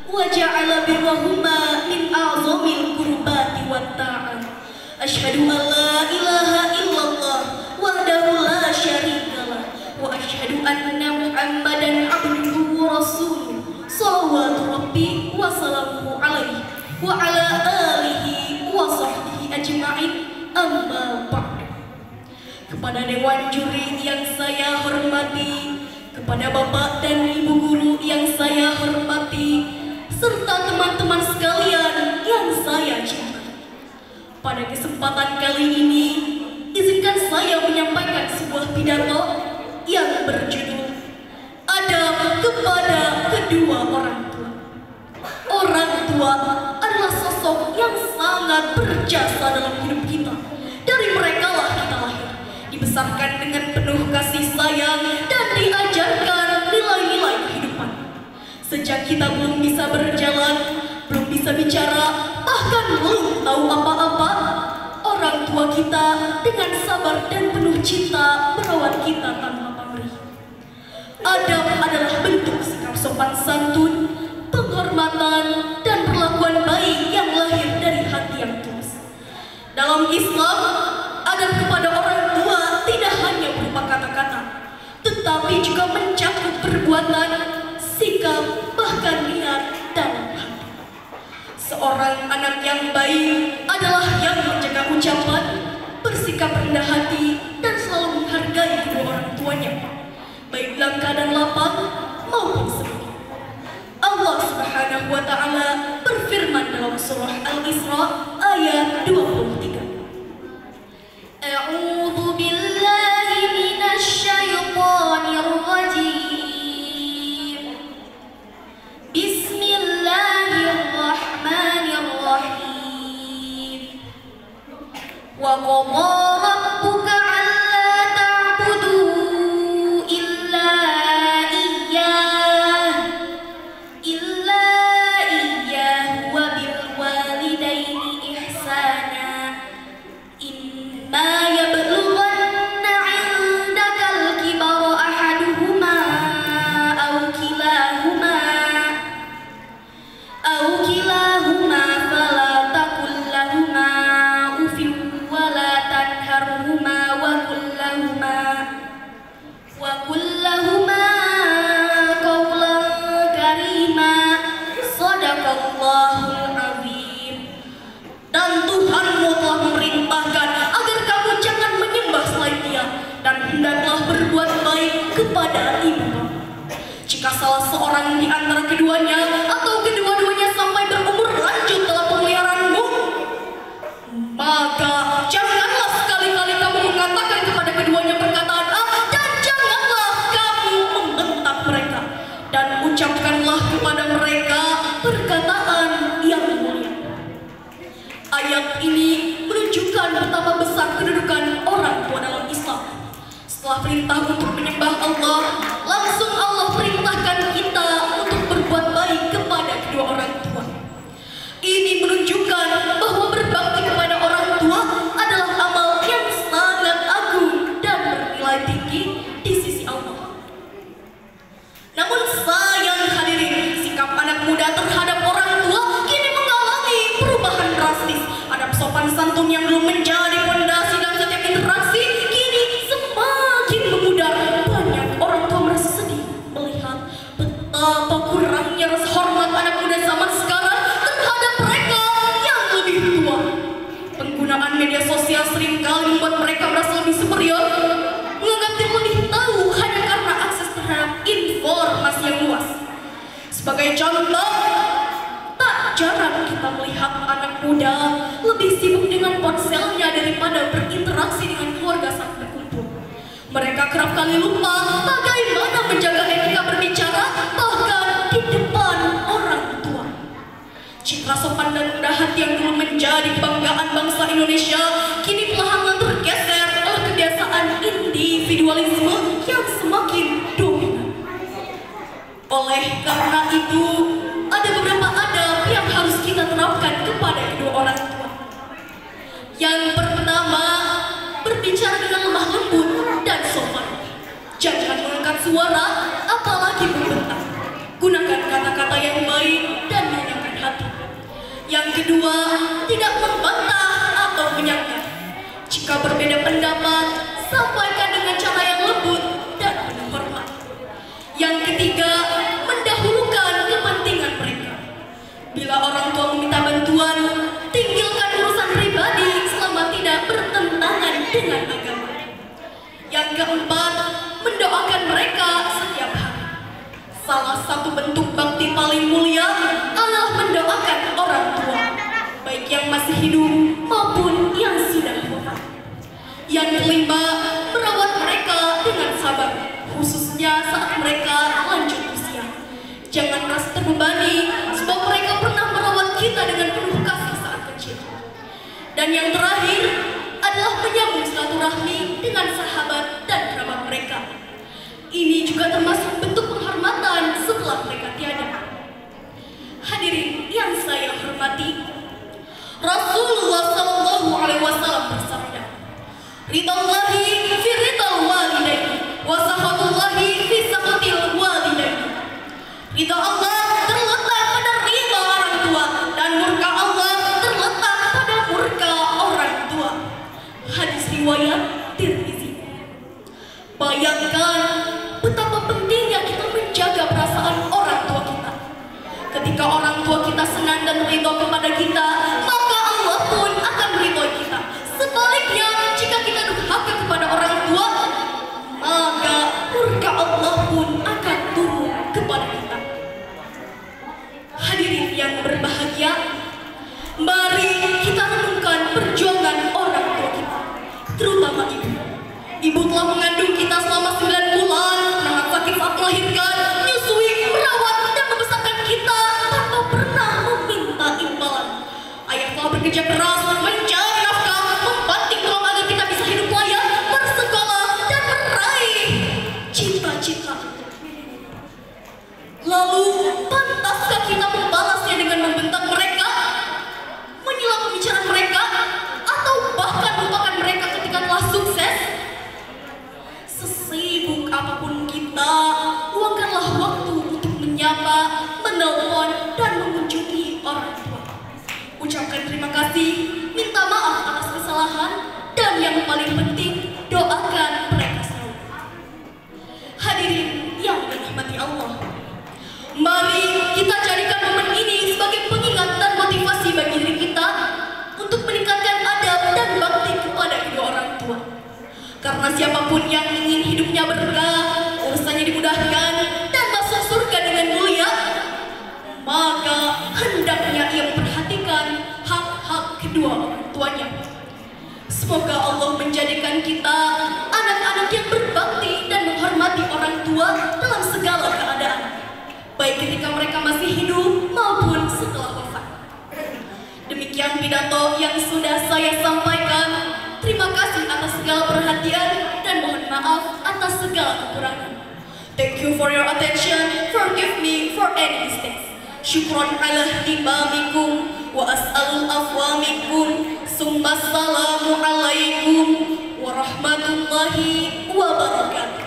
wa ja'ala birrahuma min a'zamil qurbati wat ta'at. Asyhadu an la ilaha illallah wahdahu la syarikalah wa asyhadu anna Muhammadan abduhu wa rasuluh shalawatu rabbi wa salamuhu alaihi wa ala alihi wa sahbihi ajma'in, amma ba'du. Kepada dewan juri yang saya hormati, kepada bapak dan ibu guru yang saya hormati, serta teman-teman sekalian yang saya cintai. Pada kesempatan kali ini, izinkan saya menyampaikan sebuah pidato yang berjudul Adab kepada kedua orang tua. Orang tua adalah sosok yang sangat berjasa dalam hidup kita. Dari mereka lah kita lahir, dibesarkan dengan penuh kasih sayang dan diajarkan nilai-nilai kehidupan. Sejak kita belum bisa berjalan, belum bisa bicara, bahkan belum tahu apa-apa, orang tua kita dengan sabar dan penuh cinta merawat kita tanpa pamrih. Adab adalah bentuk sikap sopan santun, penghormatan, dan perlakuan baik yang lahir dari hati yang tulus. Dalam Islam, adab kepada orang tua tidak hanya berupa kata-kata, tetapi juga mencakup perbuatan, sikap, bahkan niat dan hati. Seorang anak yang baik adalah yang menjaga ucapan, bersikap rendah hati, dan selalu menghargai kedua orang tuanya, baik dalam keadaan lapang maupun sedih. Allah Subhanahu wa Ta'ala berfirman dalam surah Al-Isra ayat 23. A'udzu billahi minasy syaithanir rajim. Bismillahirrahmanirrahim. Wa qadha rabbuka 'alla ta'budu illa iyyah wa bil walidaini ihsana. Imma yablughanna 'indakal kibara ahaduhuma aw kilahuma fala taqul lahumā uffin wa la tanharhumā wa qul lahumā qawlan karīmā. Shadaqallahul azim. Dan Tuhanmu telah memerintahkan agar kamu jangan menyembah selain Dia, dan hendaklah berbuat baik kepada ibu kamu. Jika salah seorang di antara keduanya atau kedua-duanya sampai berumur lanjut dalam pemeliharaanmu, maka janganlah sekali-kali kamu mengatakan kepada keduanya perkataan A, dan janganlah kamu membentak mereka, dan ucapkanlah kepada mereka perkataan yang mulia. Ayat ini menunjukkan betapa besar kedudukan orang tua dalam Islam. Setelah perintah untuk menyembah Allah, langsung Allah perintahkan kita untuk berbuat baik kepada kedua orang tua. Ini menunjukkan bahwa berbakti kepada orang tua adalah amal yang sangat agung dan bernilai tinggi di sisi Allah. Namun sayang hadirin, sikap anak muda terhadap orang tua kini mengalami perubahan drastis. Adab sopan santun yang belum menjadi fondasi dalam setiap interaksi kini semakin memudar. Banyak orang tua merasa sedih melihat betapa kurangnya rasa hormat anak muda zaman sekarang terhadap mereka yang lebih tua. Penggunaan media sosial seringkali membuat mereka merasa lebih superior, menganggap diri lebih tahu hanya karena akses terhadap informasi yang luas. Sebagai contoh, tak jarang kita melihat anak muda lebih sibuk dengan ponselnya daripada berinteraksi dengan keluarga saat berkumpul. Mereka kerap kali lupa bagaimana menjaga etika berbicara bahkan di depan orang tua. Citra sopan dan rendah hati yang dulu menjadi kebanggaan bangsa Indonesia kini perlahan tergeser oleh kebiasaan individualisme yang semakin dominan. Oleh karena itu, ada beberapa adab yang harus kita terapkan kepada kedua orang tua. Yang pertama, berbicara dengan lemah lembut dan sopan. Jangan mengangkat suara, apalagi membentak. Gunakan kata-kata yang baik dan Jika berbeda pendapat, sampaikan dengan cara yang lembut dan penuh hormat. Yang ketiga, mendahulukan kepentingan mereka. Bila orang tua meminta bantuan, tinggalkan urusan pribadi selama tidak bertentangan dengan agama. Yang keempat, mendoakan mereka setiap hari. Salah satu bentuk bakti paling mulia adalah mendoakan orang tua, baik yang masih hidup maupun yang sudah wafat. Yang kelima, merawat mereka dengan sabar, khususnya saat mereka lanjut usia. Jangan merasa terbebani, sebab mereka pernah merawat kita dengan penuh kasih saat kecil. Dan yang terakhir adalah menyambung silaturahmi dengan sahabat dan kerabat mereka. Ini juga termasuk bentuk penghormatan setelah mereka tiada. Hadirin yang saya hormati, Rasulullah SAW bersabda, "Ridallahi fi ridal walidain, wa sakhatullahi fi sakhatil walidain." Ridha Allah terletak pada ridha orang tua, dan murka Allah terletak pada murka orang tua. Hadis riwayat Tirmizi. Bayangkan betapa pentingnya kita menjaga perasaan orang tua kita. Ketika orang tua kita senang dan ridho kepada kita, maka Allah pun akan ridho kita. Sebaliknya, jika kita durhaka kepada orang tua, maka murka Allah pun akan turun kepada kita. Hadirin yang berbahagia, mari kita renungkan perjuangan orang tua kita, terutama ibu. Ibu telah mengandung kita selama 9 bulan, menahan sakit saat melahirkan, menyusui, merawat, dan membesarkan kita tanpa pernah meminta imbalan. Ayah telah bekerja keras, mencari nafkah, membanting tulang agar kita bisa hidup layak, bersekolah, dan meraih cita-cita. Lalu, pantaskah kita membalasnya dengan membentak mereka, menyela pembicaraan mereka, atau bahkan melupakan mereka ketika telah sukses? Sesibuk apapun kita, luangkanlah waktu untuk menyapa, menelpon, dan mengunjungi orang tua. Ucapkan terima kasih, minta maaf atas kesalahan, dan yang paling penting, doakan mereka selalu. Hadirin yang dirahmati Allah, mari kita jadikan momen ini sebagai pengingat dan motivasi bagi diri kita untuk meningkatkan adab dan bakti kepada kedua orang tua. Karena siapapun yang ingin hidupnya berkah, urusannya dimudahkan, dan masuk surga dengan mulia, maka hendaknya ia memperhatikan hak-hak kedua orang tuanya. Semoga Allah menjadikan kita anak-anak yang berbakti dan menghormati orang tua dalam segala keadaan, baik ketika mereka masih hidup maupun setelah wafat. Demikian pidato yang sudah saya sampaikan. Terima kasih atas segala perhatian dan mohon maaf atas segala kekurangan. Thank you for your attention. Forgive me for any mistakes. Syukron ala hibamikum wa as'alul afwa minkum. Summa assalamu alaikum warahmatullahi wabarakatuh.